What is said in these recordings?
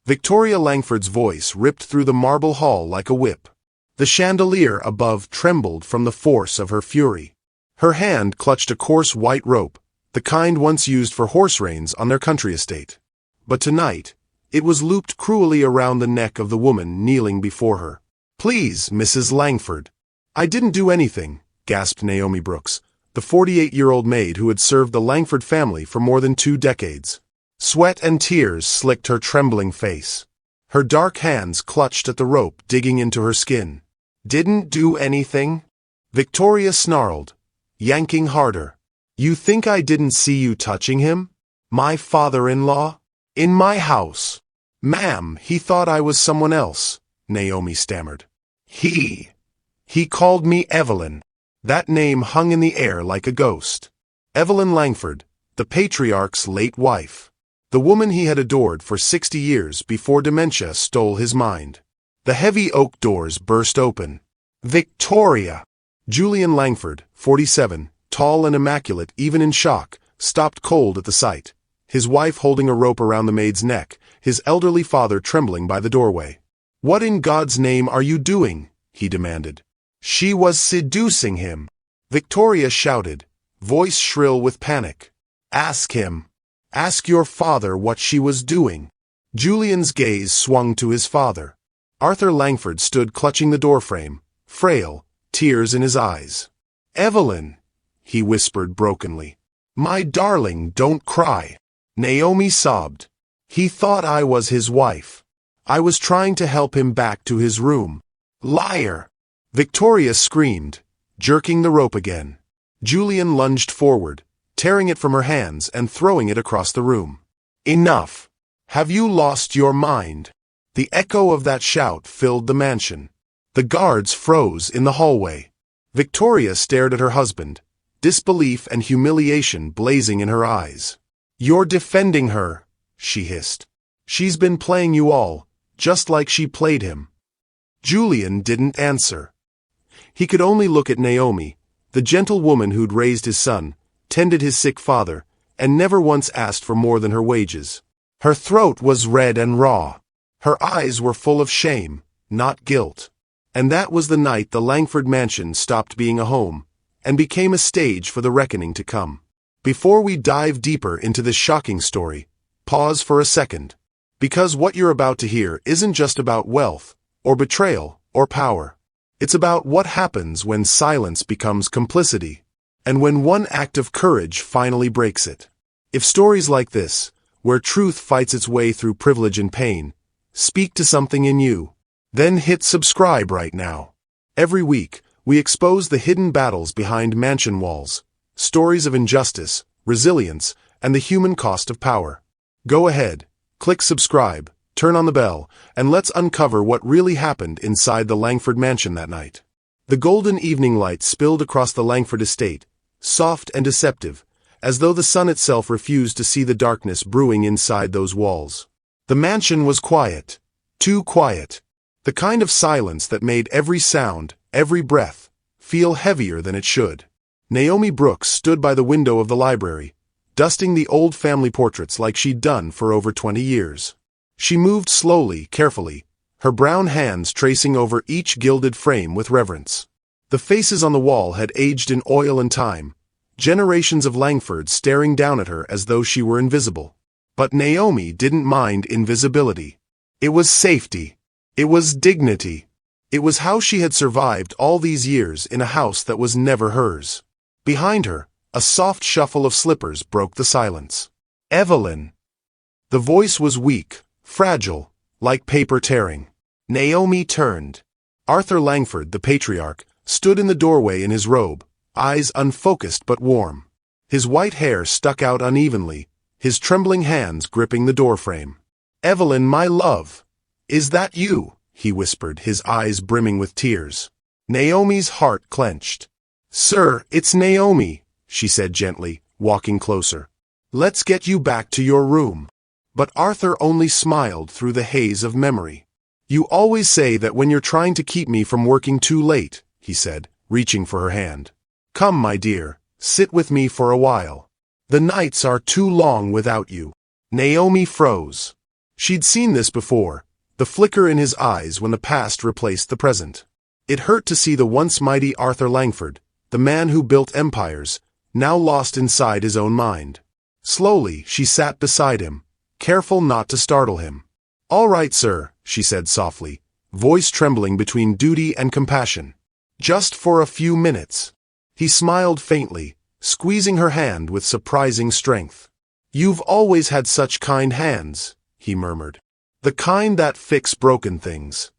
Victoria Langford's voice ripped through the marble hall like a whip. The chandelier above trembled from the force of her fury. Her hand clutched a coarse white rope, the kind once used for horse reins on their country estate. But tonight, it was looped cruelly around the neck of the woman kneeling before her. "Please, Mrs. Langford." "I didn't do anything," gasped Naomi Brooks, the 48-year-old maid who had served the Langford family for more than 2 decades. Sweat and tears slicked her trembling face. Her dark hands clutched at the rope digging into her skin. "Didn't do anything?" Victoria snarled, yanking harder. "You think I didn't see you touching him? My father-in-law? In my house?" "Ma'am, he thought I was someone else," Naomi stammered. He called me Evelyn." That name hung in the air like a ghost. Evelyn Langford, the patriarch's late wife. The woman he had adored for 60 years before dementia stole his mind. The heavy oak doors burst open. "Victoria!" Julian Langford, 47, tall and immaculate even in shock, stopped cold at the sight, his wife holding a rope around the maid's neck, his elderly father trembling by the doorway. "What in God's name are you doing?" he demanded. "She was seducing him," Victoria shouted, voice shrill with panic. "Ask him. Ask your father what she was doing." Julian's gaze swung to his father. Arthur Langford stood clutching the doorframe, frail, tears in his eyes. "Evelyn," he whispered brokenly. "My darling, don't cry." Naomi sobbed. "He thought I was his wife. I was trying to help him back to his room." "Liar!" Victoria screamed, jerking the rope again. Julian lunged forward, tearing it from her hands and throwing it across the room. "Enough! Have you lost your mind?" The echo of that shout filled the mansion. The guards froze in the hallway. Victoria stared at her husband, disbelief and humiliation blazing in her eyes. "You're defending her," she hissed. "She's been playing you all, just like she played him." Julian didn't answer. He could only look at Naomi, the gentle woman who'd raised his son, tended his sick father, and never once asked for more than her wages. Her throat was red and raw. Her eyes were full of shame, not guilt. And that was the night the Langford mansion stopped being a home, and became a stage for the reckoning to come. Before we dive deeper into this shocking story, pause for a second. Because what you're about to hear isn't just about wealth, or betrayal, or power. It's about what happens when silence becomes complicity, and when one act of courage finally breaks it. If stories like this, where truth fights its way through privilege and pain, speak to something in you, then hit subscribe right now. Every week, we expose the hidden battles behind mansion walls, stories of injustice, resilience, and the human cost of power. Go ahead, click subscribe, turn on the bell, and let's uncover what really happened inside the Langford mansion that night. The golden evening light spilled across the Langford estate, soft and deceptive, as though the sun itself refused to see the darkness brewing inside those walls. The mansion was quiet, too quiet, the kind of silence that made every sound, every breath, feel heavier than it should. Naomi Brooks stood by the window of the library, dusting the old family portraits like she'd done for over 20 years. She moved slowly, carefully, her brown hands tracing over each gilded frame with reverence. The faces on the wall had aged in oil and time, generations of Langfords staring down at her as though she were invisible. But Naomi didn't mind invisibility. It was safety. It was dignity. It was how she had survived all these years in a house that was never hers. Behind her, a soft shuffle of slippers broke the silence. "Evelyn." The voice was weak, fragile, like paper tearing. Naomi turned. Arthur Langford, the patriarch, stood in the doorway in his robe, eyes unfocused but warm. His white hair stuck out unevenly, his trembling hands gripping the doorframe. "Evelyn, my love, is that you?" he whispered, his eyes brimming with tears. Naomi's heart clenched. "Sir, it's Naomi," she said gently, walking closer. "Let's get you back to your room." But Arthur only smiled through the haze of memory. "You always say that when you're trying to keep me from working too late," he said, reaching for her hand. "Come, my dear, sit with me for a while. The nights are too long without you." Naomi froze. She'd seen this before, the flicker in his eyes when the past replaced the present. It hurt to see the once mighty Arthur Langford, the man who built empires, now lost inside his own mind. Slowly, she sat beside him, careful not to startle him. "All right, sir," she said softly, voice trembling between duty and compassion. "Just for a few minutes." He smiled faintly, squeezing her hand with surprising strength. "You've always had such kind hands," he murmured. "The kind that fix broken things."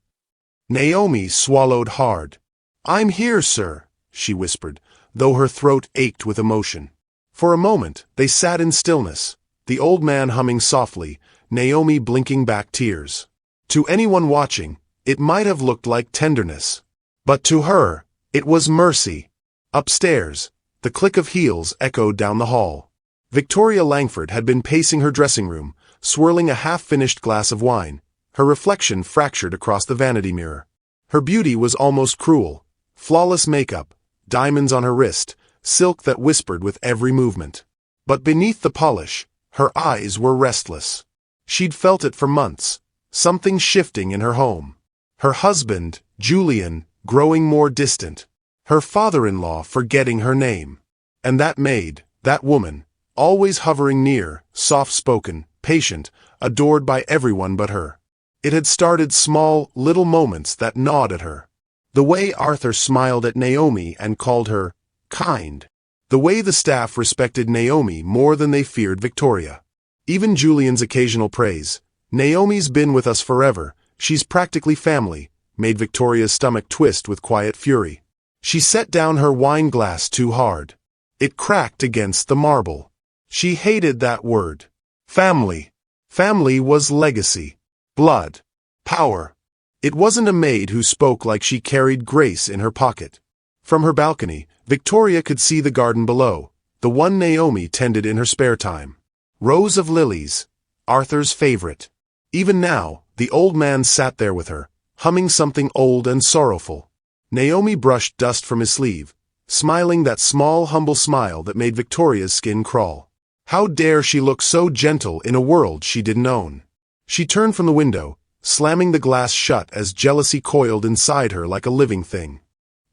Naomi swallowed hard. "I'm here, sir," she whispered, though her throat ached with emotion. For a moment, they sat in stillness, the old man humming softly, Naomi blinking back tears. To anyone watching, it might have looked like tenderness. But to her, it was mercy. Upstairs, the click of heels echoed down the hall. Victoria Langford had been pacing her dressing room, swirling a half-finished glass of wine, her reflection fractured across the vanity mirror. Her beauty was almost cruel. Flawless makeup, diamonds on her wrist, silk that whispered with every movement. But beneath the polish, her eyes were restless. She'd felt it for months, something shifting in her home. Her husband, Julian, growing more distant. Her father-in-law forgetting her name. And that maid, that woman, always hovering near, soft-spoken, patient, adored by everyone but her. It had started small, little moments that gnawed at her. The way Arthur smiled at Naomi and called her kind. The way the staff respected Naomi more than they feared Victoria. Even Julian's occasional praise, "Naomi's been with us forever, she's practically family," made Victoria's stomach twist with quiet fury. She set down her wine glass too hard. It cracked against the marble. She hated that word. Family. Family was legacy. Blood. Power. It wasn't a maid who spoke like she carried grace in her pocket. From her balcony, Victoria could see the garden below, the one Naomi tended in her spare time. Rows of lilies. Arthur's favorite. Even now, the old man sat there with her, humming something old and sorrowful. Naomi brushed dust from his sleeve, smiling that small, humble smile that made Victoria's skin crawl. How dare she look so gentle in a world she didn't own? She turned from the window, slamming the glass shut as jealousy coiled inside her like a living thing.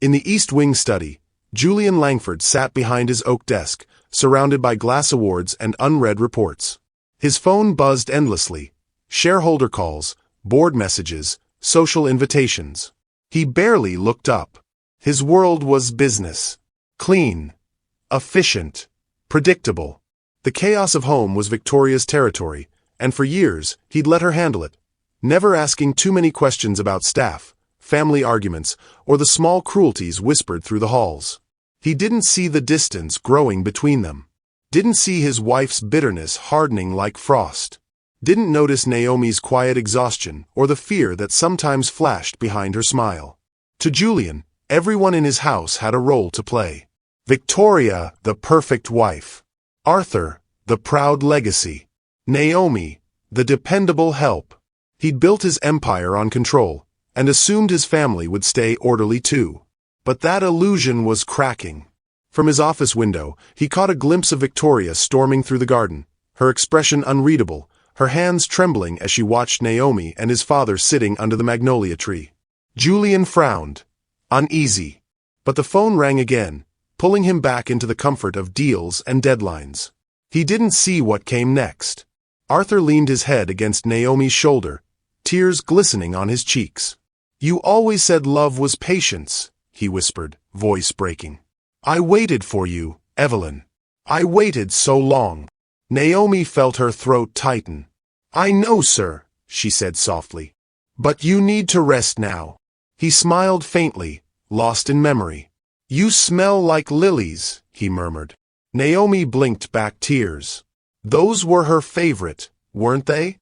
In the East Wing study, Julian Langford sat behind his oak desk, surrounded by glass awards and unread reports. His phone buzzed endlessly. Shareholder calls, board messages, social invitations. He barely looked up. His world was business. Clean. Efficient. Predictable. The chaos of home was Victoria's territory, and for years, he'd let her handle it, never asking too many questions about staff, family arguments, or the small cruelties whispered through the halls. He didn't see the distance growing between them. Didn't see his wife's bitterness hardening like frost. Didn't notice Naomi's quiet exhaustion or the fear that sometimes flashed behind her smile. To Julian, everyone in his house had a role to play. Victoria, the perfect wife. Arthur, the proud legacy. Naomi, the dependable help. He'd built his empire on control, and assumed his family would stay orderly too. But that illusion was cracking. From his office window, he caught a glimpse of Victoria storming through the garden, her expression unreadable, her hands trembling as she watched Naomi and his father sitting under the magnolia tree. Julian frowned, uneasy. But the phone rang again, pulling him back into the comfort of deals and deadlines. He didn't see what came next. Arthur leaned his head against Naomi's shoulder, tears glistening on his cheeks. "You always said love was patience," he whispered, voice breaking. "I waited for you, Evelyn. I waited so long." Naomi felt her throat tighten. "I know, sir," she said softly. "But you need to rest now." He smiled faintly, lost in memory. "You smell like lilies," he murmured. Naomi blinked back tears. Those were her favorite, weren't they?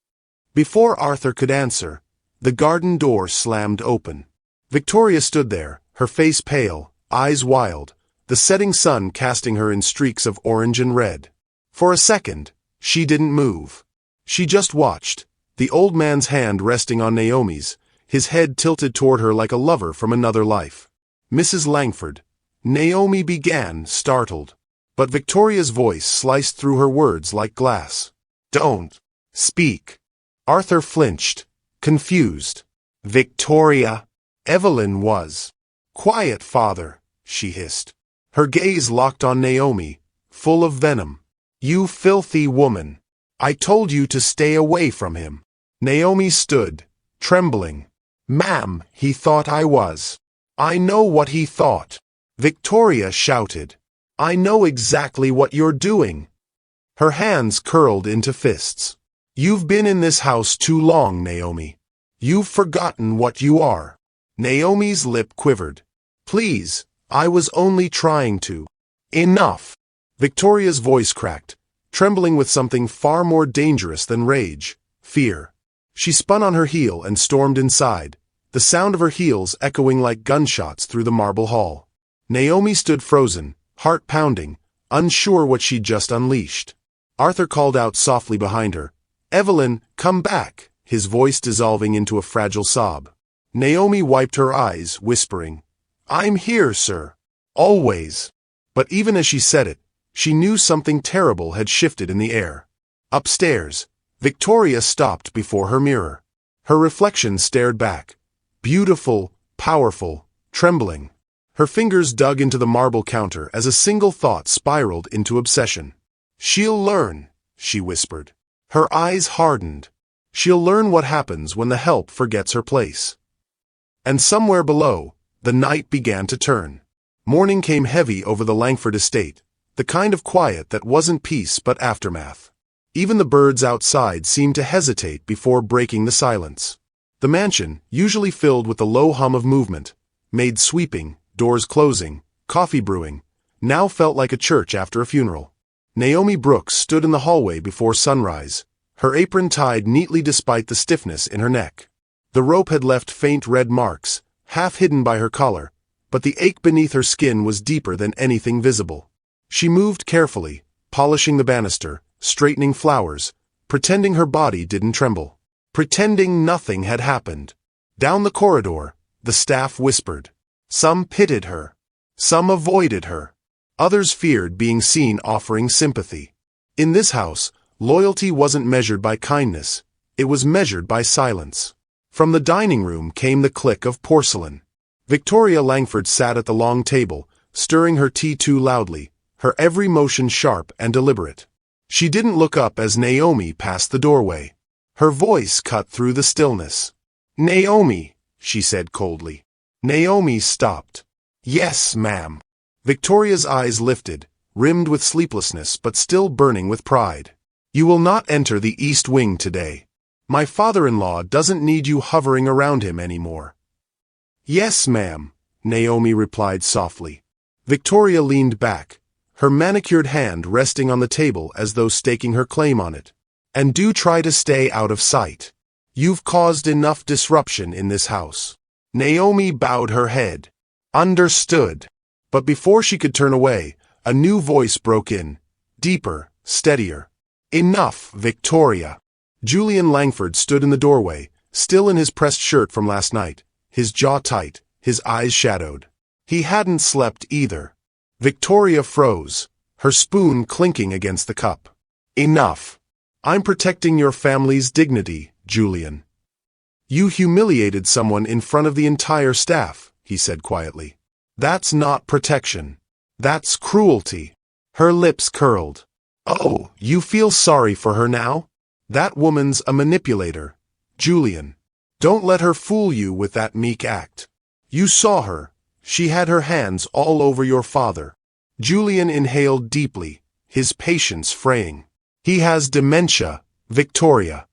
Before Arthur could answer, the garden door slammed open. Victoria stood there, her face pale, eyes wild, the setting sun casting her in streaks of orange and red. For a second, she didn't move. She just watched, the old man's hand resting on Naomi's, his head tilted toward her like a lover from another life. "Mrs. Langford," Naomi began, startled. But Victoria's voice sliced through her words like glass. "Don't speak." Arthur flinched, confused. Victoria. Evelyn was. Quiet, father, she hissed. Her gaze locked on Naomi, full of venom. You filthy woman. I told you to stay away from him. Naomi stood, trembling. Ma'am, he thought I was. I know what he thought. Victoria shouted. I know exactly what you're doing. Her hands curled into fists. You've been in this house too long, Naomi. You've forgotten what you are. Naomi's lip quivered. Please, I was only trying to. Enough. Victoria's voice cracked, trembling with something far more dangerous than rage, fear. She spun on her heel and stormed inside, the sound of her heels echoing like gunshots through the marble hall. Naomi stood frozen, heart pounding, unsure what she'd just unleashed. Arthur called out softly behind her. Evelyn, come back, his voice dissolving into a fragile sob. Naomi wiped her eyes, whispering, I'm here, sir. Always. But even as she said it, she knew something terrible had shifted in the air. Upstairs, Victoria stopped before her mirror. Her reflection stared back. Beautiful, powerful, trembling. Her fingers dug into the marble counter as a single thought spiraled into obsession. She'll learn, she whispered. Her eyes hardened. She'll learn what happens when the help forgets her place. And somewhere below, the night began to turn. Morning came heavy over the Langford estate, the kind of quiet that wasn't peace but aftermath. Even the birds outside seemed to hesitate before breaking the silence. The mansion, usually filled with the low hum of movement, Maid sweeping, doors closing, coffee brewing, now felt like a church after a funeral. Naomi Brooks stood in the hallway before sunrise, her apron tied neatly despite the stiffness in her neck. The rope had left faint red marks, half hidden by her collar, but the ache beneath her skin was deeper than anything visible. She moved carefully, polishing the banister, straightening flowers, pretending her body didn't tremble. Pretending nothing had happened. Down the corridor, the staff whispered. Some pitied her. Some avoided her. Others feared being seen offering sympathy. In this house, loyalty wasn't measured by kindness. It was measured by silence. From the dining room came the click of porcelain. Victoria Langford sat at the long table, stirring her tea too loudly, her every motion sharp and deliberate. She didn't look up as Naomi passed the doorway. Her voice cut through the stillness. Naomi, she said coldly. Naomi stopped. Yes, ma'am. Victoria's eyes lifted, rimmed with sleeplessness but still burning with pride. You will not enter the East Wing today. My father-in-law doesn't need you hovering around him anymore. Yes, ma'am, Naomi replied softly. Victoria leaned back, her manicured hand resting on the table as though staking her claim on it. And do try to stay out of sight. You've caused enough disruption in this house. Naomi bowed her head. Understood. But before she could turn away, a new voice broke in, deeper, steadier. Enough, Victoria. Julian Langford stood in the doorway, still in his pressed shirt from last night, his jaw tight, his eyes shadowed. He hadn't slept either. Victoria froze, her spoon clinking against the cup. Enough. I'm protecting your family's dignity, Julian. You humiliated someone in front of the entire staff, he said quietly. That's not protection. That's cruelty. Her lips curled. Oh, you feel sorry for her now? That woman's a manipulator. Julian, don't let her fool you with that meek act. You saw her. She had her hands all over your father. Julian inhaled deeply, his patience fraying. He has dementia, Victoria.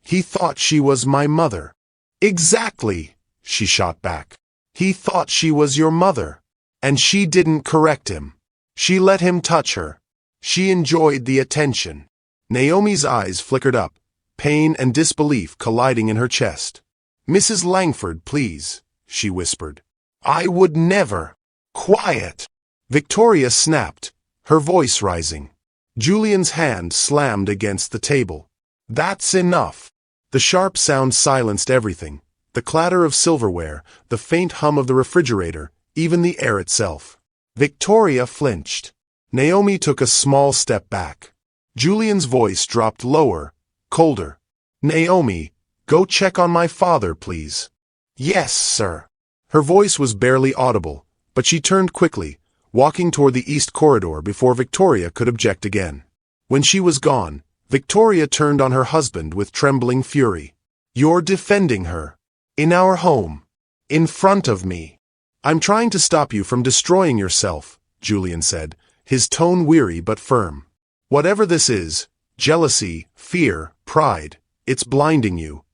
He thought she was my mother. Exactly, she shot back. He thought she was your mother. And she didn't correct him. She let him touch her. She enjoyed the attention. Naomi's eyes flickered up, pain and disbelief colliding in her chest. Mrs. Langford, please, she whispered. I would never. Quiet. Victoria snapped, her voice rising. Julian's hand slammed against the table. That's enough. The sharp sound silenced everything. The clatter of silverware, the faint hum of the refrigerator, even the air itself. Victoria flinched. Naomi took a small step back. Julian's voice dropped lower, colder. Naomi, go check on my father, please. Yes, sir. Her voice was barely audible, but she turned quickly, walking toward the east corridor before Victoria could object again. When she was gone, Victoria turned on her husband with trembling fury. You're defending her. In our home. In front of me. I'm trying to stop you from destroying yourself, Julian said, his tone weary but firm. Whatever this is, jealousy, fear, pride, it's blinding you.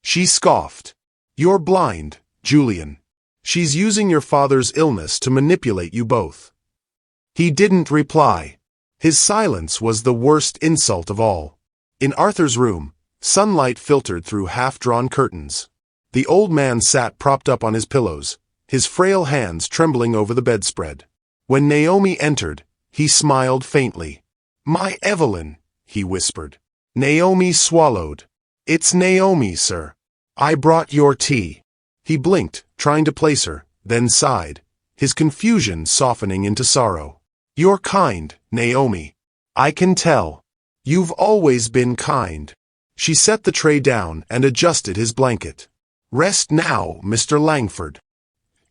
She scoffed. You're blind, Julian. She's using your father's illness to manipulate you both. He didn't reply. His silence was the worst insult of all. In Arthur's room, sunlight filtered through half-drawn curtains. The old man sat propped up on his pillows, his frail hands trembling over the bedspread. When Naomi entered, he smiled faintly. My Evelyn, he whispered. Naomi swallowed. It's Naomi, sir. I brought your tea. He blinked, trying to place her, then sighed, his confusion softening into sorrow. You're kind, Naomi. I can tell. You've always been kind. She set the tray down and adjusted his blanket. Rest now, Mr. Langford.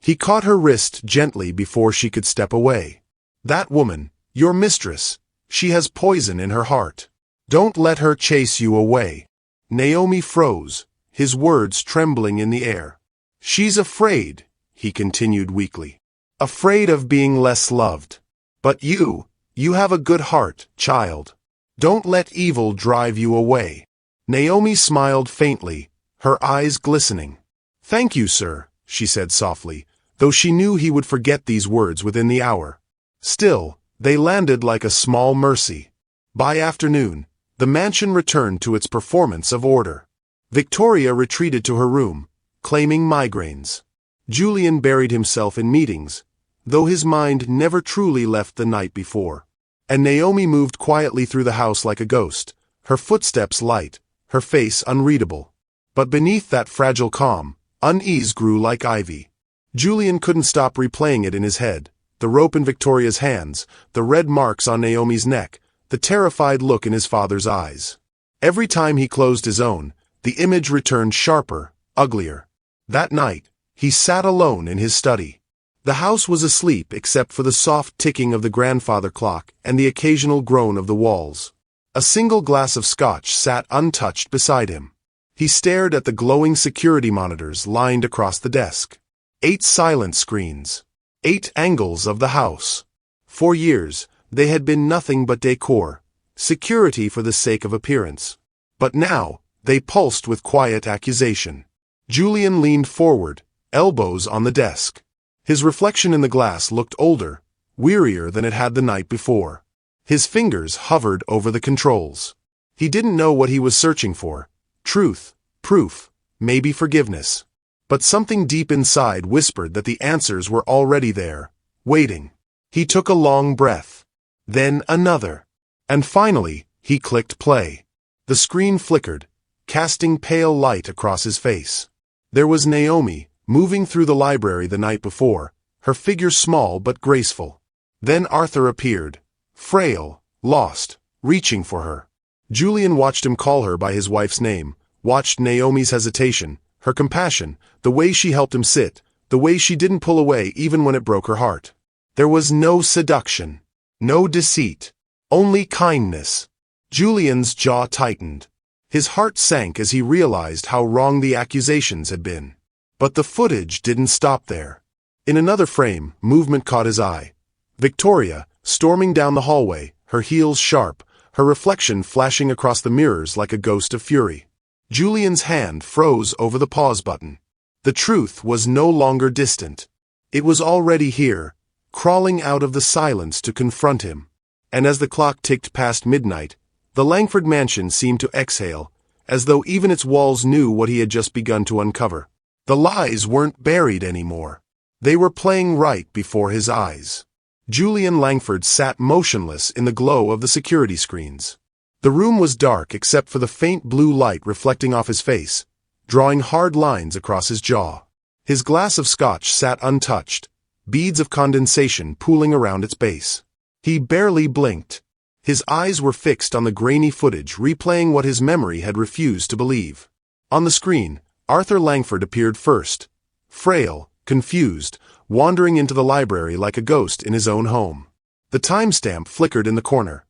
He caught her wrist gently before she could step away. That woman, your mistress, she has poison in her heart. Don't let her chase you away. Naomi froze, his words trembling in the air. She's afraid, he continued weakly. Afraid of being less loved. But you have a good heart, child. Don't let evil drive you away. Naomi smiled faintly, her eyes glistening. Thank you, sir, she said softly, though she knew he would forget these words within the hour. Still, they landed like a small mercy. By afternoon, the mansion returned to its performance of order. Victoria retreated to her room, claiming migraines. Julian buried himself in meetings, though his mind never truly left the night before. And Naomi moved quietly through the house like a ghost, her footsteps light, her face unreadable. But beneath that fragile calm, unease grew like ivy. Julian couldn't stop replaying it in his head, the rope in Victoria's hands, the red marks on Naomi's neck, the terrified look in his father's eyes. Every time he closed his own, the image returned sharper, uglier. That night, he sat alone in his study. The house was asleep except for the soft ticking of the grandfather clock and the occasional groan of the walls. A single glass of scotch sat untouched beside him. He stared at the glowing security monitors lined across the desk. 8 silent screens. 8 angles of the house. For years, they had been nothing but decor, security for the sake of appearance. But now, they pulsed with quiet accusation. Julian leaned forward, elbows on the desk. His reflection in the glass looked older, wearier than it had the night before. His fingers hovered over the controls. He didn't know what he was searching for. Truth, proof, maybe forgiveness. But something deep inside whispered that the answers were already there, waiting. He took a long breath. Then another. And finally, he clicked play. The screen flickered, casting pale light across his face. There was Naomi, moving through the library the night before, her figure small but graceful. Then Arthur appeared, frail, lost, reaching for her. Julian watched him call her by his wife's name, watched Naomi's hesitation, her compassion, the way she helped him sit, the way she didn't pull away even when it broke her heart. There was no seduction, no deceit, only kindness. Julian's jaw tightened. His heart sank as he realized how wrong the accusations had been. But the footage didn't stop there. In another frame, movement caught his eye. Victoria, storming down the hallway, her heels sharp, her reflection flashing across the mirrors like a ghost of fury. Julian's hand froze over the pause button. The truth was no longer distant. It was already here, crawling out of the silence to confront him. And as the clock ticked past midnight, the Langford mansion seemed to exhale, as though even its walls knew what he had just begun to uncover. The lies weren't buried anymore. They were playing right before his eyes. Julian Langford sat motionless in the glow of the security screens. The room was dark except for the faint blue light reflecting off his face, drawing hard lines across his jaw. His glass of scotch sat untouched, beads of condensation pooling around its base. He barely blinked. His eyes were fixed on the grainy footage, replaying what his memory had refused to believe. On the screen, Arthur Langford appeared first, frail, confused, wandering into the library like a ghost in his own home. The timestamp flickered in the corner.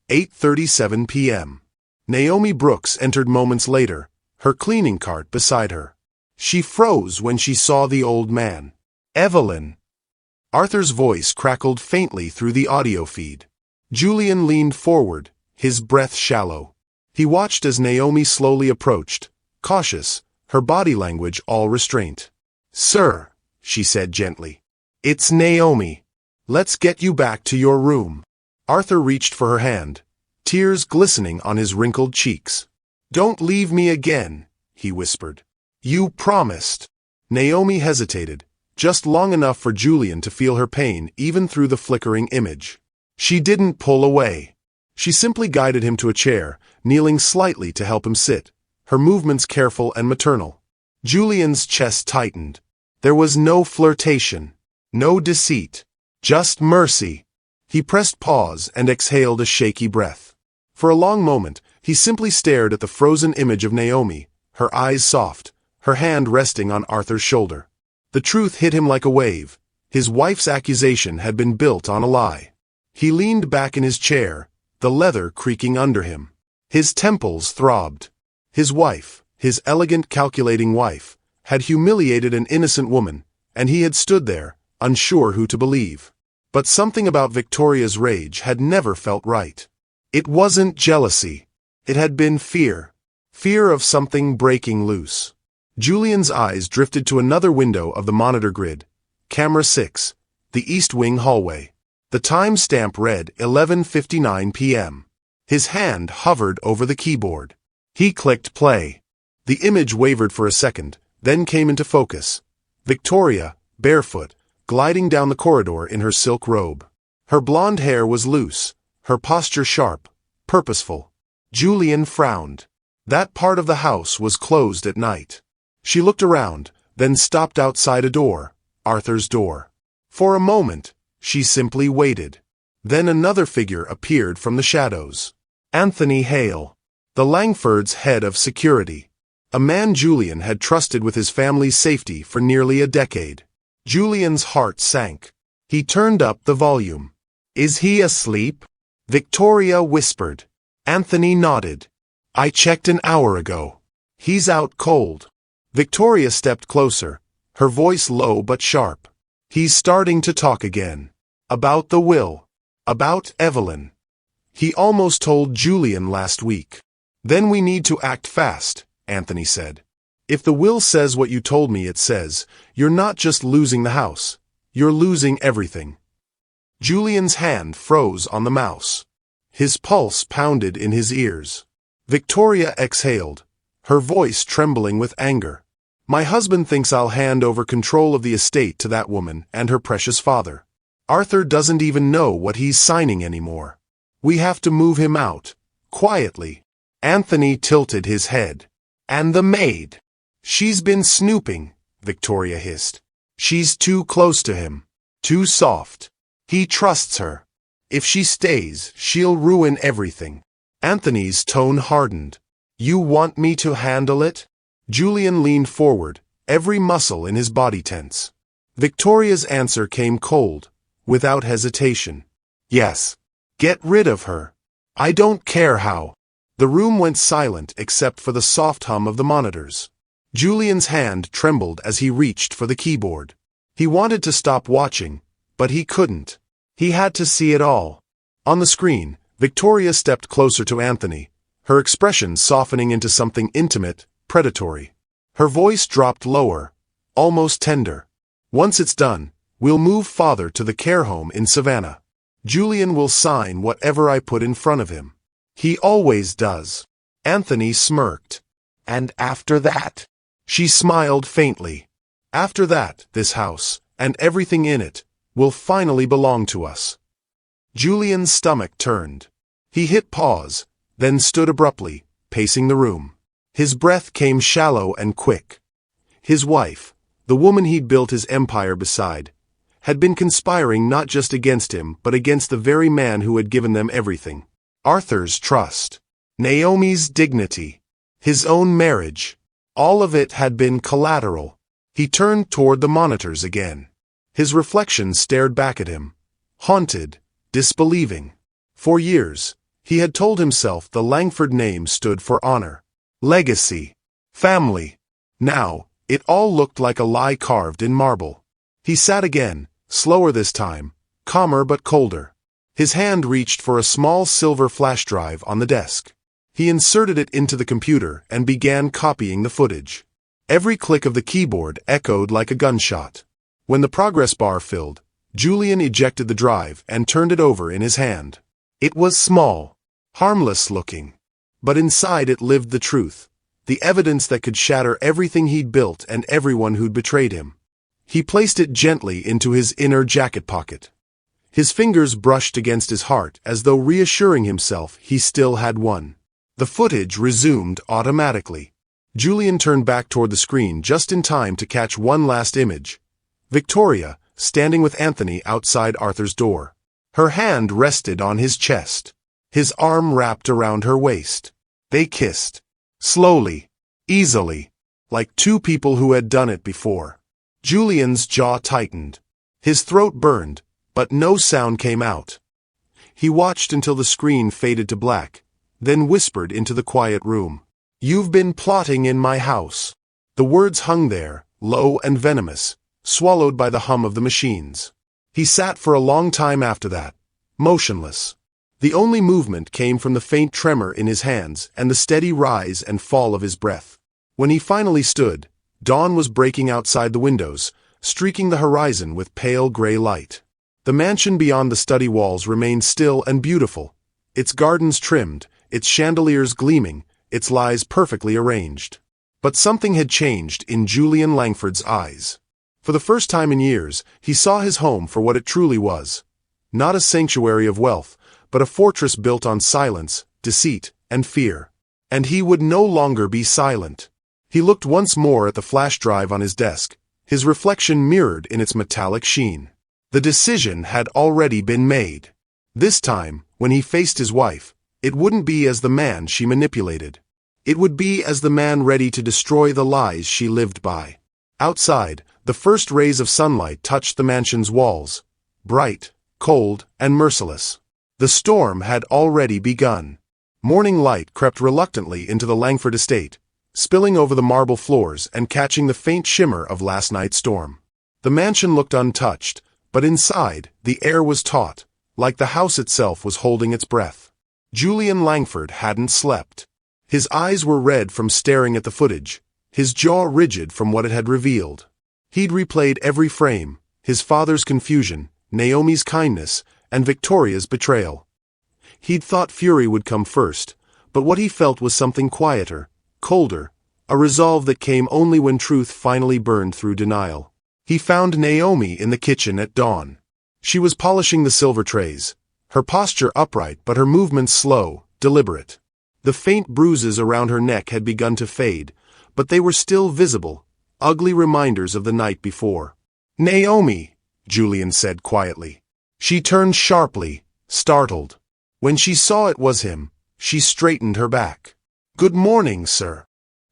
8:37 p.m. Naomi Brooks entered moments later, her cleaning cart beside her. She froze when she saw the old man. Evelyn. Arthur's voice crackled faintly through the audio feed. Julian leaned forward, his breath shallow. He watched as Naomi slowly approached, cautious, her body language all restraint. "Sir," she said gently. "It's Naomi. Let's get you back to your room." Arthur reached for her hand, tears glistening on his wrinkled cheeks. "Don't leave me again," he whispered. "You promised." Naomi hesitated, just long enough for Julian to feel her pain even through the flickering image. She didn't pull away. She simply guided him to a chair, kneeling slightly to help him sit, her movements careful and maternal. Julian's chest tightened. There was no flirtation, no deceit, just mercy. He pressed pause and exhaled a shaky breath. For a long moment, he simply stared at the frozen image of Naomi, her eyes soft, her hand resting on Arthur's shoulder. The truth hit him like a wave. His wife's accusation had been built on a lie. He leaned back in his chair, the leather creaking under him. His temples throbbed. His wife, his elegant, calculating wife, had humiliated an innocent woman, and he had stood there, unsure who to believe. But something about Victoria's rage had never felt right. It wasn't jealousy. It had been fear. Fear of something breaking loose. Julian's eyes drifted to another window of the monitor grid. Camera 6, the East Wing hallway. The time stamp read 11:59 p.m. His hand hovered over the keyboard. He clicked play. The image wavered for a second, then came into focus. Victoria, barefoot, gliding down the corridor in her silk robe. Her blonde hair was loose, her posture sharp, purposeful. Julian frowned. That part of the house was closed at night. She looked around, then stopped outside a door, Arthur's door. For a moment, she simply waited. Then another figure appeared from the shadows. Anthony Hale, the Langfords' head of security. A man Julian had trusted with his family's safety for nearly a decade. Julian's heart sank. He turned up the volume. "Is he asleep?" Victoria whispered. Anthony nodded. "I checked an hour ago. He's out cold." Victoria stepped closer, her voice low but sharp. "He's starting to talk again. About the will. About Evelyn. He almost told Julian last week." "Then we need to act fast," Anthony said. "If the will says what you told me it says, you're not just losing the house. You're losing everything." Julian's hand froze on the mouse. His pulse pounded in his ears. Victoria exhaled, her voice trembling with anger. "My husband thinks I'll hand over control of the estate to that woman and her precious father. Arthur doesn't even know what he's signing anymore. We have to move him out, quietly." Anthony tilted his head. "And the maid? She's been snooping," Victoria hissed. "She's too close to him. Too soft. He trusts her. If she stays, she'll ruin everything." Anthony's tone hardened. "You want me to handle it?" Julian leaned forward, every muscle in his body tense. Victoria's answer came cold, without hesitation. "Yes. Get rid of her. I don't care how." The room went silent except for the soft hum of the monitors. Julian's hand trembled as he reached for the keyboard. He wanted to stop watching, but he couldn't. He had to see it all. On the screen, Victoria stepped closer to Anthony, her expression softening into something intimate, predatory. Her voice dropped lower, almost tender. "Once it's done, we'll move father to the care home in Savannah. Julian will sign whatever I put in front of him. He always does." Anthony smirked. "And after that?" She smiled faintly. "After that, this house, and everything in it, will finally belong to us." Julian's stomach turned. He hit pause, then stood abruptly, pacing the room. His breath came shallow and quick. His wife, the woman he'd built his empire beside, had been conspiring not just against him but against the very man who had given them everything. Arthur's trust, Naomi's dignity, his own marriage. All of it had been collateral. He turned toward the monitors again. His reflection stared back at him, haunted, disbelieving. For years, he had told himself the Langford name stood for honor, legacy, family. Now, it all looked like a lie carved in marble. He sat again, slower this time, calmer but colder. His hand reached for a small silver flash drive on the desk. He inserted it into the computer and began copying the footage. Every click of the keyboard echoed like a gunshot. When the progress bar filled, Julian ejected the drive and turned it over in his hand. It was small, harmless looking, but inside it lived the truth, the evidence that could shatter everything he'd built and everyone who'd betrayed him. He placed it gently into his inner jacket pocket. His fingers brushed against his heart as though reassuring himself he still had won. The footage resumed automatically. Julian turned back toward the screen just in time to catch one last image. Victoria, standing with Anthony outside Arthur's door. Her hand rested on his chest. His arm wrapped around her waist. They kissed. Slowly, easily, like two people who had done it before. Julian's jaw tightened. His throat burned, but no sound came out. He watched until the screen faded to black, then whispered into the quiet room. "You've been plotting in my house." The words hung there, low and venomous, swallowed by the hum of the machines. He sat for a long time after that, motionless. The only movement came from the faint tremor in his hands and the steady rise and fall of his breath. When he finally stood, dawn was breaking outside the windows, streaking the horizon with pale gray light. The mansion beyond the study walls remained still and beautiful, its gardens trimmed, its chandeliers gleaming, its lies perfectly arranged. But something had changed in Julian Langford's eyes. For the first time in years, he saw his home for what it truly was. Not a sanctuary of wealth, but a fortress built on silence, deceit, and fear. And he would no longer be silent. He looked once more at the flash drive on his desk, his reflection mirrored in its metallic sheen. The decision had already been made. This time, when he faced his wife, it wouldn't be as the man she manipulated. It would be as the man ready to destroy the lies she lived by. Outside, the first rays of sunlight touched the mansion's walls, bright, cold, and merciless. The storm had already begun. Morning light crept reluctantly into the Langford estate, spilling over the marble floors and catching the faint shimmer of last night's storm. The mansion looked untouched, but inside, the air was taut, like the house itself was holding its breath. Julian Langford hadn't slept. His eyes were red from staring at the footage, his jaw rigid from what it had revealed. He'd replayed every frame, his father's confusion, Naomi's kindness, and Victoria's betrayal. He'd thought fury would come first, but what he felt was something quieter, colder, a resolve that came only when truth finally burned through denial. He found Naomi in the kitchen at dawn. She was polishing the silver trays, her posture upright but her movements slow, deliberate. The faint bruises around her neck had begun to fade, but they were still visible, ugly reminders of the night before. "Naomi," Julian said quietly. She turned sharply, startled. When she saw it was him, she straightened her back. "Good morning, sir."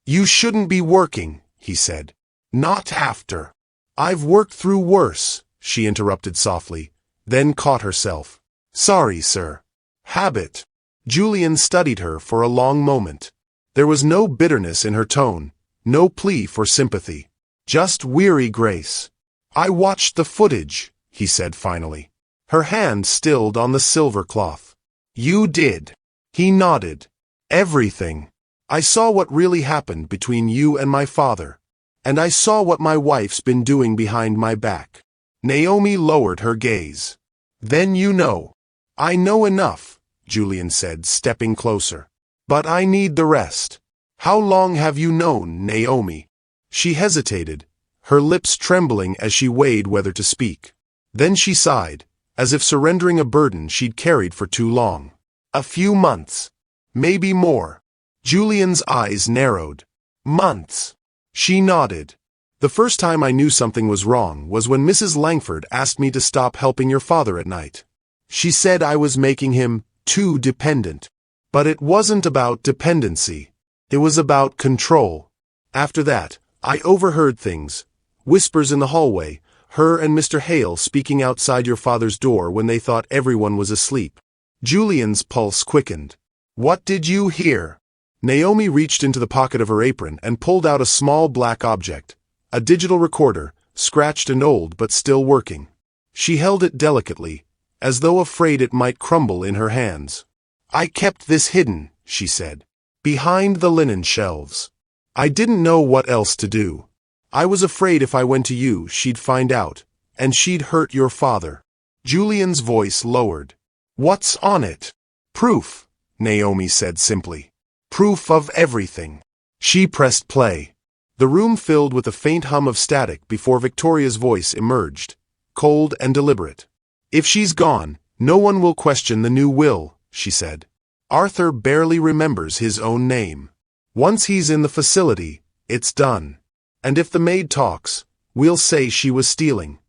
"You shouldn't be working," he said. "Not after." "I've worked through worse," she interrupted softly, then caught herself. "Sorry, sir." "Habit." Julian studied her for a long moment. There was no bitterness in her tone, no plea for sympathy. Just weary grace. "I watched the footage," he said finally. Her hand stilled on the silver cloth. "You did." He nodded. "Everything. I saw what really happened between you and my father. And I saw what my wife's been doing behind my back." Naomi lowered her gaze. "Then you know." "I know enough," Julian said, stepping closer. "But I need the rest. How long have you known Naomi?" She hesitated, her lips trembling as she weighed whether to speak. Then she sighed, as if surrendering a burden she'd carried for too long. "A few months. Maybe more." Julian's eyes narrowed. "Months." She nodded. "The first time I knew something was wrong was when Mrs. Langford asked me to stop helping your father at night. She said I was making him too dependent. But it wasn't about dependency. It was about control. After that, I overheard things. Whispers in the hallway, her and Mr. Hale speaking outside your father's door when they thought everyone was asleep. Julian's pulse quickened. What did you hear? Naomi reached into the pocket of her apron and pulled out a small black object, a digital recorder, scratched and old but still working. She held it delicately, as though afraid it might crumble in her hands. I kept this hidden, she said, behind the linen shelves. I didn't know what else to do. I was afraid if I went to you, she'd find out, and she'd hurt your father. Julian's voice lowered. What's on it? Proof, Naomi said simply. Proof of everything. She pressed play. The room filled with a faint hum of static before Victoria's voice emerged, cold and deliberate. If she's gone, no one will question the new will, she said. Arthur barely remembers his own name. Once he's in the facility, it's done. And if the maid talks, we'll say she was stealing.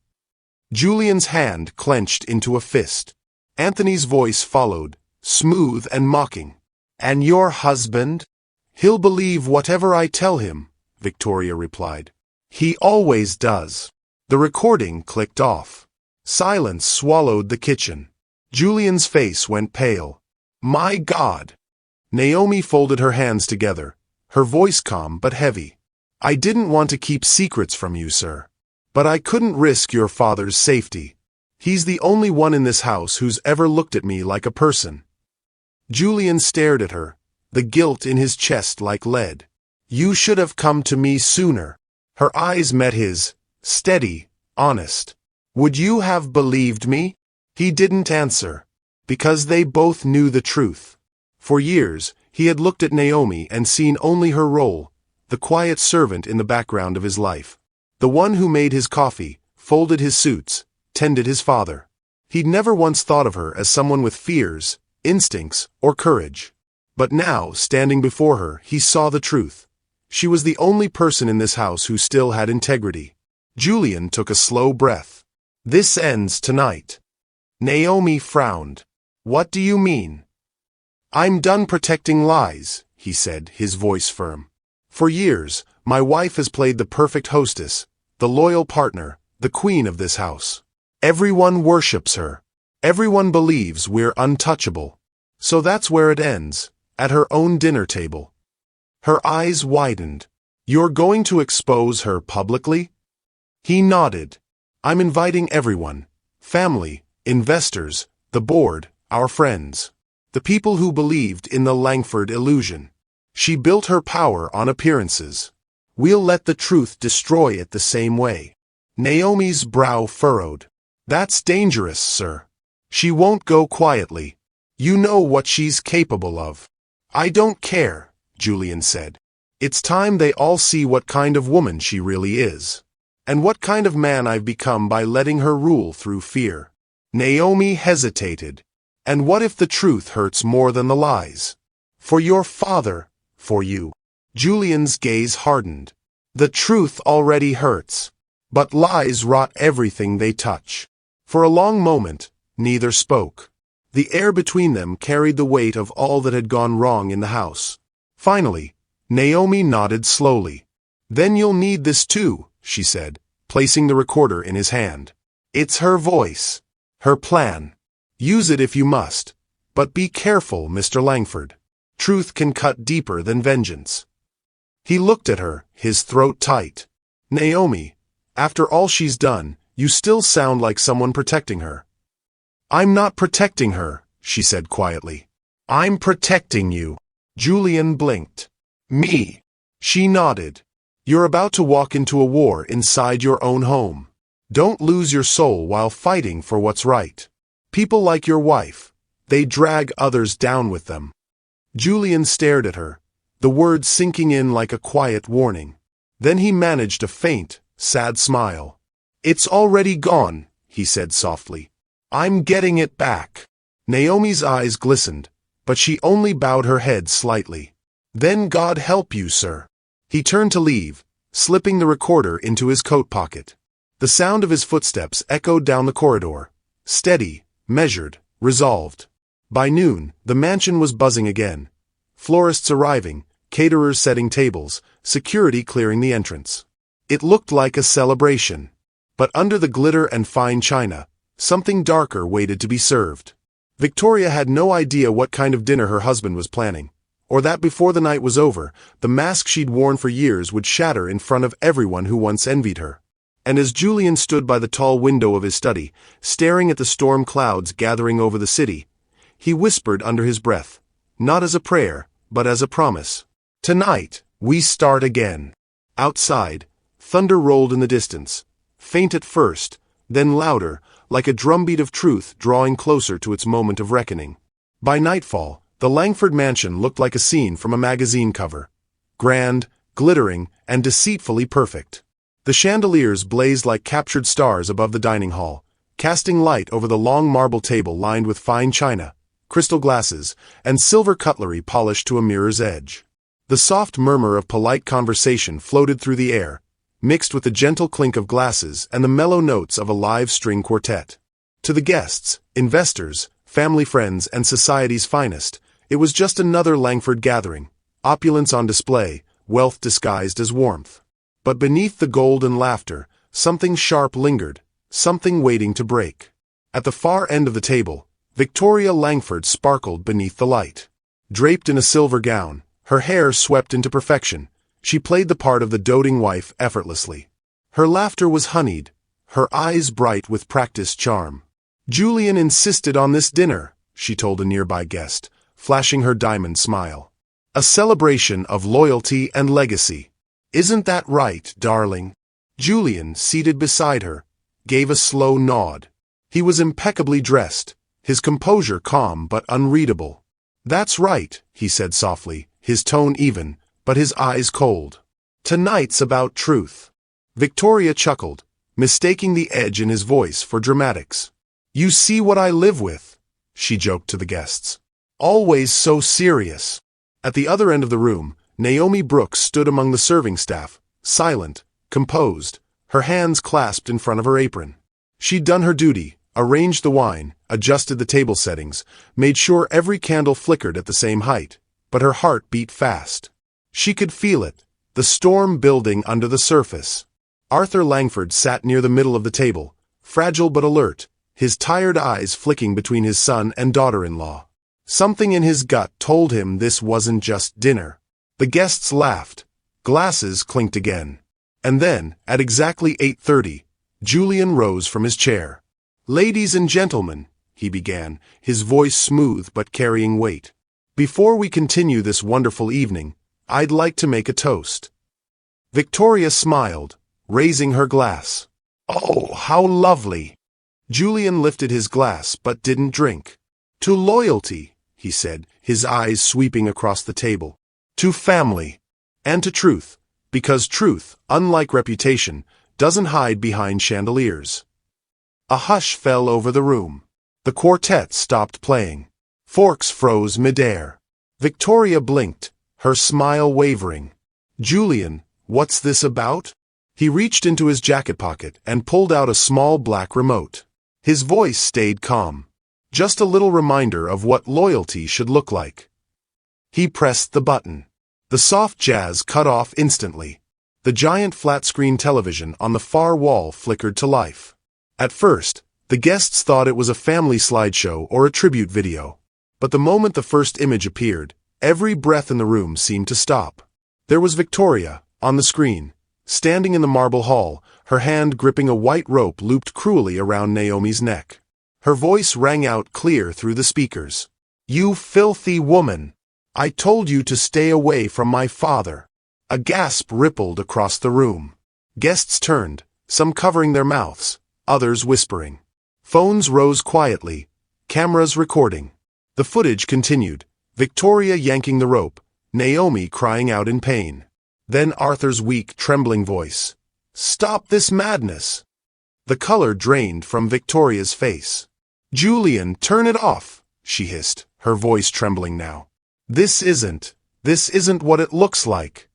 Julian's hand clenched into a fist. Anthony's voice followed, smooth and mocking. And your husband? He'll believe whatever I tell him, Victoria replied. He always does. The recording clicked off. Silence swallowed the kitchen. Julian's face went pale. My God! Naomi folded her hands together, her voice calm but heavy. I didn't want to keep secrets from you, sir. But I couldn't risk your father's safety. He's the only one in this house who's ever looked at me like a person. Julian stared at her, the guilt in his chest like lead. You should have come to me sooner. Her eyes met his, steady, honest. Would you have believed me? He didn't answer, because they both knew the truth. For years, he had looked at Naomi and seen only her role, the quiet servant in the background of his life. The one who made his coffee, folded his suits, tended his father. He'd never once thought of her as someone with fears, instincts, or courage. But now, standing before her, he saw the truth. She was the only person in this house who still had integrity. Julian took a slow breath. This ends tonight. Naomi frowned. What do you mean? I'm done protecting lies, he said, his voice firm. For years, my wife has played the perfect hostess, the loyal partner, the queen of this house. Everyone worships her. Everyone believes we're untouchable. So that's where it ends, at her own dinner table. Her eyes widened. You're going to expose her publicly? He nodded. I'm inviting everyone. Family, investors, the board, our friends. The people who believed in the Langford illusion. She built her power on appearances. We'll let the truth destroy it the same way. Naomi's brow furrowed. That's dangerous, sir. She won't go quietly. You know what she's capable of. I don't care, Julian said. It's time they all see what kind of woman she really is. And what kind of man I've become by letting her rule through fear. Naomi hesitated. And what if the truth hurts more than the lies? For your father, for you. Julian's gaze hardened. The truth already hurts. But lies rot everything they touch. For a long moment, neither spoke. The air between them carried the weight of all that had gone wrong in the house. Finally, Naomi nodded slowly. Then you'll need this too, she said, placing the recorder in his hand. It's her voice. Her plan. Use it if you must. But be careful, Mr. Langford. Truth can cut deeper than vengeance. He looked at her, his throat tight. Naomi, after all she's done, you still sound like someone protecting her. I'm not protecting her, she said quietly. I'm protecting you. Julian blinked. Me. She nodded. You're about to walk into a war inside your own home. Don't lose your soul while fighting for what's right. People like your wife, they drag others down with them. Julian stared at her, the words sinking in like a quiet warning. Then he managed a faint, sad smile. It's already gone, he said softly. I'm getting it back. Naomi's eyes glistened, but she only bowed her head slightly. Then God help you, sir. He turned to leave, slipping the recorder into his coat pocket. The sound of his footsteps echoed down the corridor, steady, measured, resolved. By noon, the mansion was buzzing again. Florists arriving, caterers setting tables, security clearing the entrance. It looked like a celebration. But under the glitter and fine china, something darker waited to be served. Victoria had no idea what kind of dinner her husband was planning, or that before the night was over, the mask she'd worn for years would shatter in front of everyone who once envied her. And as Julian stood by the tall window of his study, staring at the storm clouds gathering over the city, he whispered under his breath, not as a prayer, but as a promise. Tonight, we start again. Outside, thunder rolled in the distance, faint at first, then louder, like a drumbeat of truth drawing closer to its moment of reckoning. By nightfall, the Langford mansion looked like a scene from a magazine cover. Grand, glittering, and deceitfully perfect. The chandeliers blazed like captured stars above the dining hall, casting light over the long marble table lined with fine china, crystal glasses, and silver cutlery polished to a mirror's edge. The soft murmur of polite conversation floated through the air, mixed with the gentle clink of glasses and the mellow notes of a live string quartet. To the guests, investors, family friends, and society's finest, it was just another Langford gathering, opulence on display, wealth disguised as warmth. But beneath the gold and laughter, something sharp lingered, something waiting to break. At the far end of the table, Victoria Langford sparkled beneath the light. Draped in a silver gown, her hair swept into perfection, she played the part of the doting wife effortlessly. Her laughter was honeyed, her eyes bright with practiced charm. Julian insisted on this dinner, she told a nearby guest, flashing her diamond smile. A celebration of loyalty and legacy. Isn't that right, darling? Julian, seated beside her, gave a slow nod. He was impeccably dressed, his composure calm but unreadable. That's right, he said softly, his tone even, but his eyes cold. Tonight's about truth. Victoria chuckled, mistaking the edge in his voice for dramatics. You see what I live with, she joked to the guests. Always so serious. At the other end of the room, Naomi Brooks stood among the serving staff, silent, composed, her hands clasped in front of her apron. She'd done her duty, arranged the wine, adjusted the table settings, made sure every candle flickered at the same height, but her heart beat fast. She could feel it, the storm building under the surface. Arthur Langford sat near the middle of the table, fragile but alert, his tired eyes flicking between his son and daughter-in-law. Something in his gut told him this wasn't just dinner. The guests laughed, glasses clinked again. And then, at exactly 8:30, Julian rose from his chair. Ladies and gentlemen, he began, his voice smooth but carrying weight. Before we continue this wonderful evening, I'd like to make a toast. Victoria smiled, raising her glass. Oh, how lovely! Julian lifted his glass but didn't drink. To loyalty, he said, his eyes sweeping across the table. To family. And to truth, because truth, unlike reputation, doesn't hide behind chandeliers. A hush fell over the room. The quartet stopped playing. Forks froze midair. Victoria blinked, her smile wavering. Julian, what's this about? He reached into his jacket pocket and pulled out a small black remote. His voice stayed calm. Just a little reminder of what loyalty should look like. He pressed the button. The soft jazz cut off instantly. The giant flat-screen television on the far wall flickered to life. At first, the guests thought it was a family slideshow or a tribute video. But the moment the first image appeared, every breath in the room seemed to stop. There was Victoria, on the screen, standing in the marble hall, her hand gripping a white rope looped cruelly around Naomi's neck. Her voice rang out clear through the speakers. You filthy woman! I told you to stay away from my father. A gasp rippled across the room. Guests turned, some covering their mouths, others whispering. Phones rose quietly, cameras recording. The footage continued, Victoria yanking the rope, Naomi crying out in pain. Then Arthur's weak, trembling voice. Stop this madness! The color drained from Victoria's face. Julian, turn it off, she hissed, her voice trembling now. This isn't what it looks like.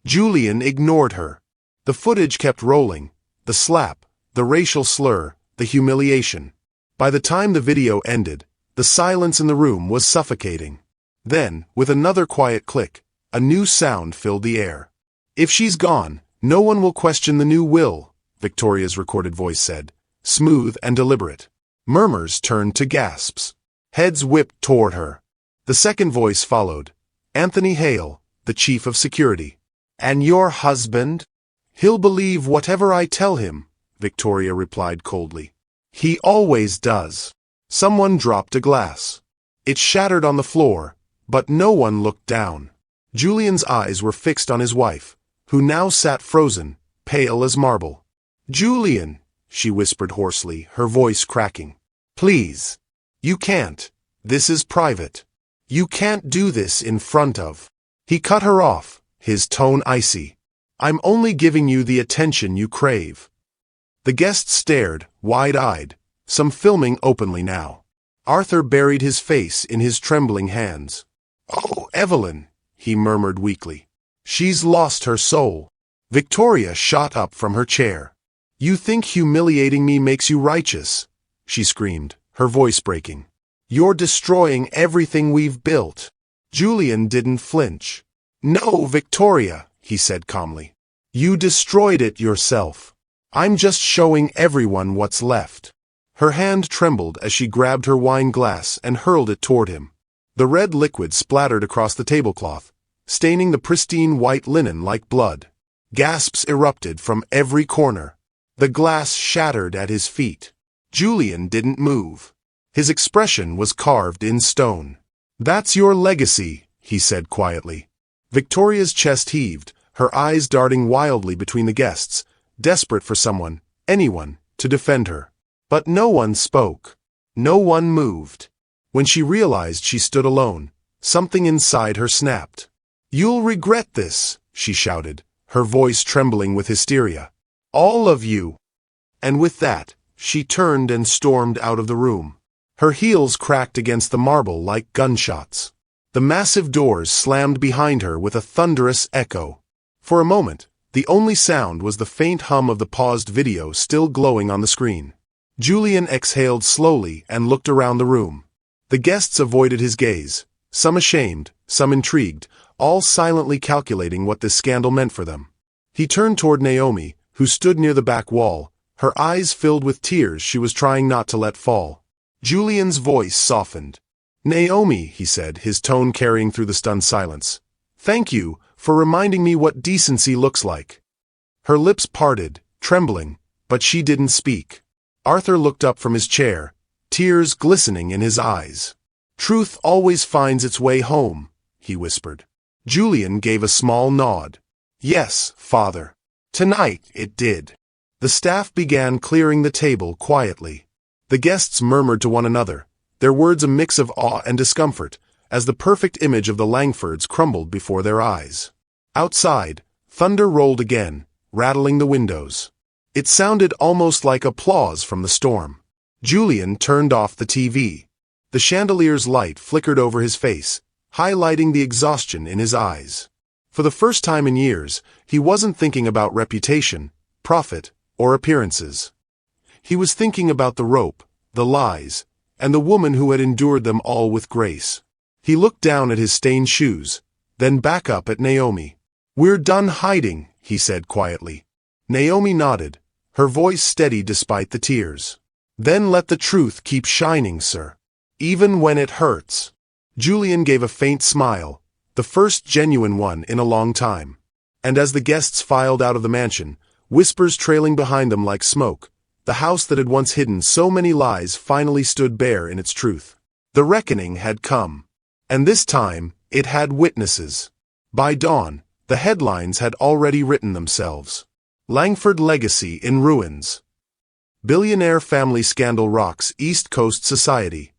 Julian ignored her. The footage kept rolling, the slap, the racial slur, the humiliation. By the time the video ended, The silence in the room was suffocating. Then, with another quiet click, a new sound filled the air. "If she's gone, no one will question the new will," Victoria's recorded voice said, smooth and deliberate. Murmurs turned to gasps. Heads whipped toward her. The second voice followed. "Anthony Hale, the chief of security." "And your husband?" "He'll believe whatever I tell him," Victoria replied coldly. "He always does." Someone dropped a glass. It shattered on the floor, but no one looked down. Julian's eyes were fixed on his wife, who now sat frozen, pale as marble. "Julian," she whispered hoarsely, her voice cracking. "Please. You can't. This is private. You can't do this in front of." He cut her off, his tone icy. "I'm only giving you the attention you crave." The guests stared, wide-eyed, some filming openly now. Arthur buried his face in his trembling hands. "Oh, Evelyn," he murmured weakly. "She's lost her soul." Victoria shot up from her chair. "You think humiliating me makes you righteous?" she screamed, her voice breaking. "You're destroying everything we've built." Julian didn't flinch. "No, Victoria," he said calmly. "You destroyed it yourself. I'm just showing everyone what's left." Her hand trembled as she grabbed her wine glass and hurled it toward him. The red liquid splattered across the tablecloth, staining the pristine white linen like blood. Gasps erupted from every corner. The glass shattered at his feet. Julian didn't move. His expression was carved in stone. "That's your legacy," he said quietly. Victoria's chest heaved, her eyes darting wildly between the guests, desperate for someone, anyone, to defend her. But no one spoke. No one moved. When she realized she stood alone, something inside her snapped. "You'll regret this," she shouted, her voice trembling with hysteria. "All of you." And with that, she turned and stormed out of the room. Her heels cracked against the marble like gunshots. The massive doors slammed behind her with a thunderous echo. For a moment, the only sound was the faint hum of the paused video still glowing on the screen. Julian exhaled slowly and looked around the room. The guests avoided his gaze, some ashamed, some intrigued, all silently calculating what this scandal meant for them. He turned toward Naomi, who stood near the back wall, her eyes filled with tears she was trying not to let fall. Julian's voice softened. "Naomi," he said, his tone carrying through the stunned silence. "Thank you for reminding me what decency looks like." Her lips parted, trembling, but she didn't speak. Arthur looked up from his chair, tears glistening in his eyes. "Truth always finds its way home," he whispered. Julian gave a small nod. "Yes, Father. Tonight it did." The staff began clearing the table quietly. The guests murmured to one another, their words a mix of awe and discomfort, as the perfect image of the Langfords crumbled before their eyes. Outside, thunder rolled again, rattling the windows. It sounded almost like applause from the storm. Julian turned off the TV. The chandelier's light flickered over his face, highlighting the exhaustion in his eyes. For the first time in years, he wasn't thinking about reputation, profit, or appearances. He was thinking about the rope, the lies, and the woman who had endured them all with grace. He looked down at his stained shoes, then back up at Naomi. "We're done hiding," he said quietly. Naomi nodded, her voice steady despite the tears. "Then let the truth keep shining, sir. Even when it hurts." Julian gave a faint smile, the first genuine one in a long time. And as the guests filed out of the mansion, whispers trailing behind them like smoke, the house that had once hidden so many lies finally stood bare in its truth. The reckoning had come. And this time, it had witnesses. By dawn, the headlines had already written themselves. Langford legacy in ruins. Billionaire family scandal rocks East Coast society.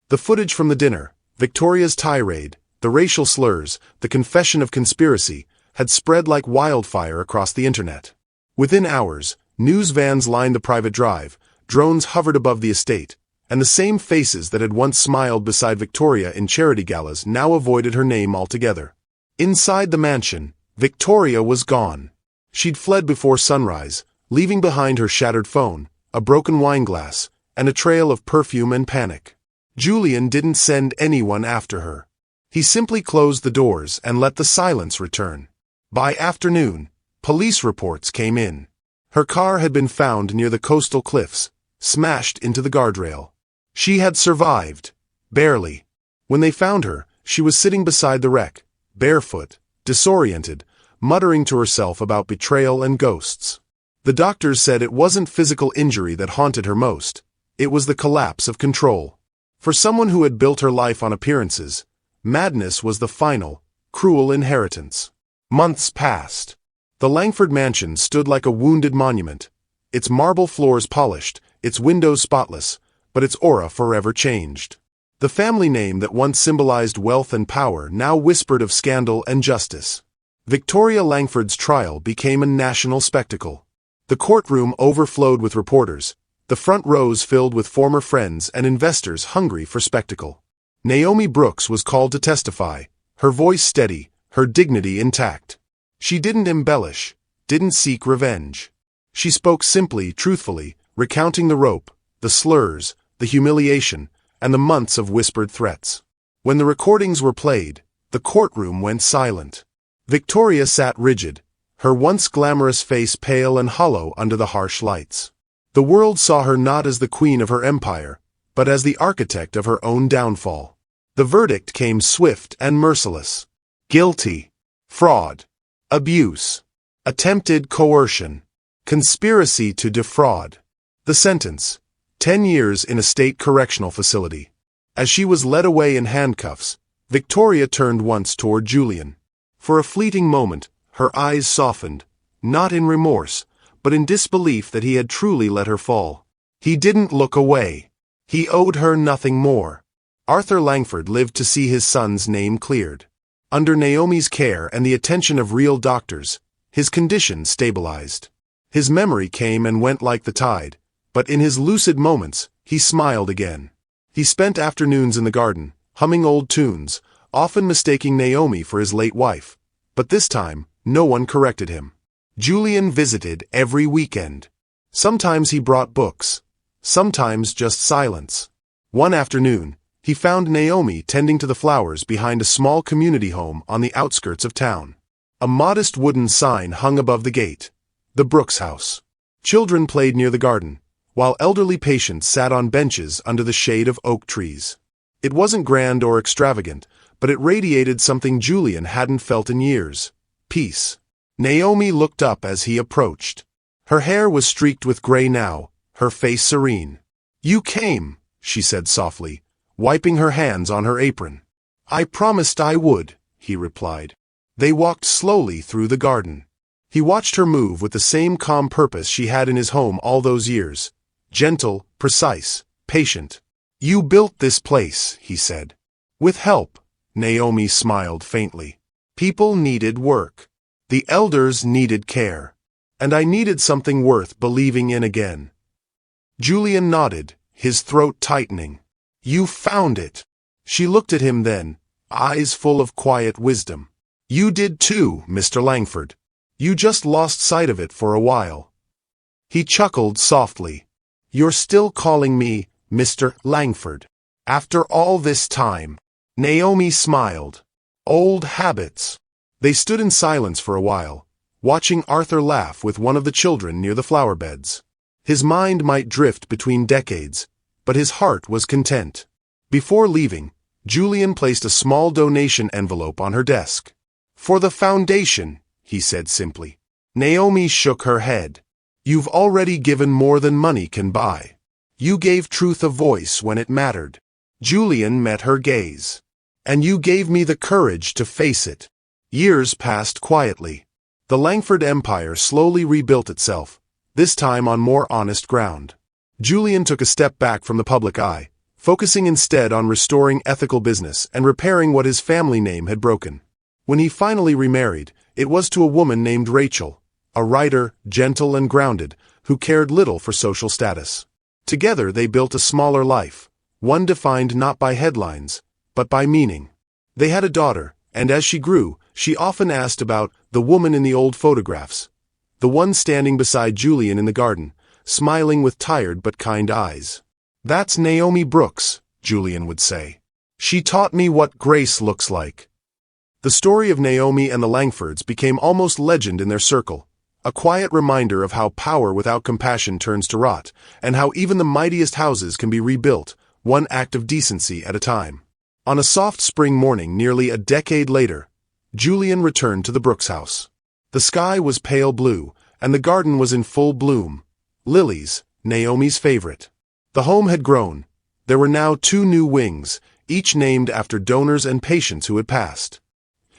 The footage from the dinner, Victoria's tirade, the racial slurs, the confession of conspiracy, had spread like wildfire across the internet. Within hours, news vans lined the private drive, drones hovered above the estate, and the same faces that had once smiled beside Victoria in charity galas now avoided her name altogether. Inside the mansion, Victoria was gone. She'd fled before sunrise, leaving behind her shattered phone, a broken wine glass, and a trail of perfume and panic. Julian didn't send anyone after her. He simply closed the doors and let the silence return. By afternoon, police reports came in. Her car had been found near the coastal cliffs, smashed into the guardrail. She had survived, barely. When they found her, she was sitting beside the wreck, barefoot, disoriented, muttering to herself about betrayal and ghosts. The doctors said it wasn't physical injury that haunted her most. It was the collapse of control. For someone who had built her life on appearances, madness was the final, cruel inheritance. Months passed. The Langford mansion stood like a wounded monument, its marble floors polished, its windows spotless, but its aura forever changed. The family name that once symbolized wealth and power now whispered of scandal and justice. Victoria Langford's trial became a national spectacle. The courtroom overflowed with reporters, the front rows filled with former friends and investors hungry for spectacle. Naomi Brooks was called to testify, her voice steady, her dignity intact. She didn't embellish, didn't seek revenge. She spoke simply, truthfully, recounting the rope, the slurs, the humiliation, and the months of whispered threats. When the recordings were played, the courtroom went silent. Victoria sat rigid, her once glamorous face pale and hollow under the harsh lights. The world saw her not as the queen of her empire, but as the architect of her own downfall. The verdict came swift and merciless. Guilty. Fraud. Abuse. Attempted coercion. Conspiracy to defraud. The sentence: 10 years in a state correctional facility. As she was led away in handcuffs, Victoria turned once toward Julian. For a fleeting moment, her eyes softened, not in remorse, but in disbelief that he had truly let her fall. He didn't look away. He owed her nothing more. Arthur Langford lived to see his son's name cleared. Under Naomi's care and the attention of real doctors, his condition stabilized. His memory came and went like the tide, but in his lucid moments, he smiled again. He spent afternoons in the garden, humming old tunes, often mistaking Naomi for his late wife. But this time, no one corrected him. Julian visited every weekend. Sometimes he brought books, sometimes just silence. One afternoon, he found Naomi tending to the flowers behind a small community home on the outskirts of town. A modest wooden sign hung above the gate: the Brooks house. Children played near the garden, while elderly patients sat on benches under the shade of oak trees. It wasn't grand or extravagant, but it radiated something Julian hadn't felt in years: peace. Naomi looked up as he approached. Her hair was streaked with gray now, her face serene. "You came," she said softly, wiping her hands on her apron. "I promised I would," he replied. They walked slowly through the garden. He watched her move with the same calm purpose she had in his home all those years. Gentle, precise, patient. "You built this place," he said. "With help." Naomi smiled faintly. "People needed work. The elders needed care. And I needed something worth believing in again." Julian nodded, his throat tightening. "You found it." She looked at him then, eyes full of quiet wisdom. "You did too, Mr. Langford. You just lost sight of it for a while." He chuckled softly. "You're still calling me Mr. Langford, after all this time." Naomi smiled. "Old habits." They stood in silence for a while, watching Arthur laugh with one of the children near the flower beds. His mind might drift between decades, but his heart was content. Before leaving, Julian placed a small donation envelope on her desk. "For the foundation," he said simply. Naomi shook her head. "You've already given more than money can buy. You gave truth a voice when it mattered." Julian met her gaze. "And you gave me the courage to face it." Years passed quietly. The Langford empire slowly rebuilt itself, this time on more honest ground. Julian took a step back from the public eye, focusing instead on restoring ethical business and repairing what his family name had broken. When he finally remarried, it was to a woman named Rachel, a writer, gentle and grounded, who cared little for social status. Together they built a smaller life, one defined not by headlines, but by meaning. They had a daughter, and as she grew, she often asked about the woman in the old photographs, the one standing beside Julian in the garden, smiling with tired but kind eyes. "That's Naomi Brooks," Julian would say. She taught me what grace looks like. The story of Naomi and the Langfords became almost legend in their circle, a quiet reminder of how power without compassion turns to rot, and how even the mightiest houses can be rebuilt, one act of decency at a time. On a soft spring morning nearly a decade later, Julian returned to the Brooks house. The sky was pale blue, and the garden was in full bloom. Lilies, Naomi's favorite. The home had grown. There were now 2 new wings, each named after donors and patients who had passed.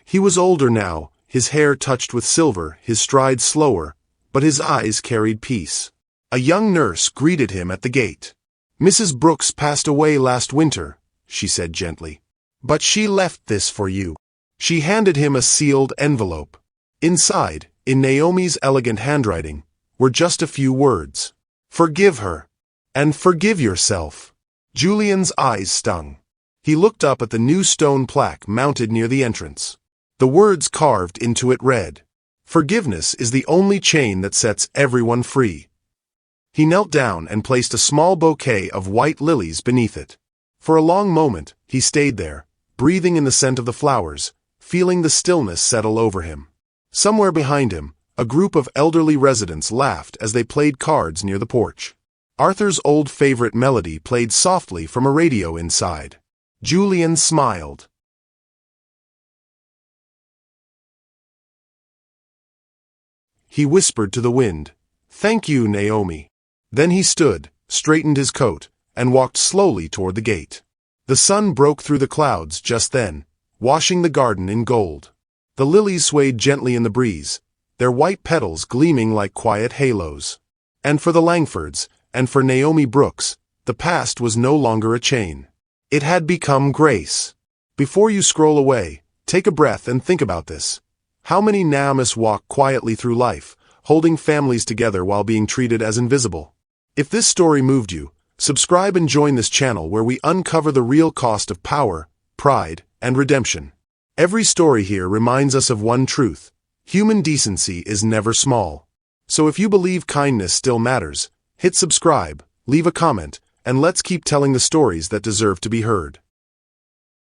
He was older now, his hair touched with silver, his stride slower, but his eyes carried peace. A young nurse greeted him at the gate. "Mrs. Brooks passed away last winter," she said gently. "But she left this for you." She handed him a sealed envelope. Inside, in Naomi's elegant handwriting, were just a few words. "Forgive her. And forgive yourself." Julian's eyes stung. He looked up at the new stone plaque mounted near the entrance. The words carved into it read, "Forgiveness is the only chain that sets everyone free." He knelt down and placed a small bouquet of white lilies beneath it. For a long moment, he stayed there, breathing in the scent of the flowers, feeling the stillness settle over him. Somewhere behind him, a group of elderly residents laughed as they played cards near the porch. Arthur's old favorite melody played softly from a radio inside. Julian smiled. He whispered to the wind, "Thank you, Naomi." Then he stood, straightened his coat, and walked slowly toward the gate. The sun broke through the clouds just then, washing the garden in gold. The lilies swayed gently in the breeze, their white petals gleaming like quiet halos. And for the Langfords, and for Naomi Brooks, the past was no longer a chain. It had become grace. Before you scroll away, take a breath and think about this. How many Naomis walk quietly through life, holding families together while being treated as invisible? If this story moved you, subscribe and join this channel where we uncover the real cost of power, pride, and redemption. Every story here reminds us of one truth: human decency is never small. So if you believe kindness still matters, hit subscribe, leave a comment, and let's keep telling the stories that deserve to be heard.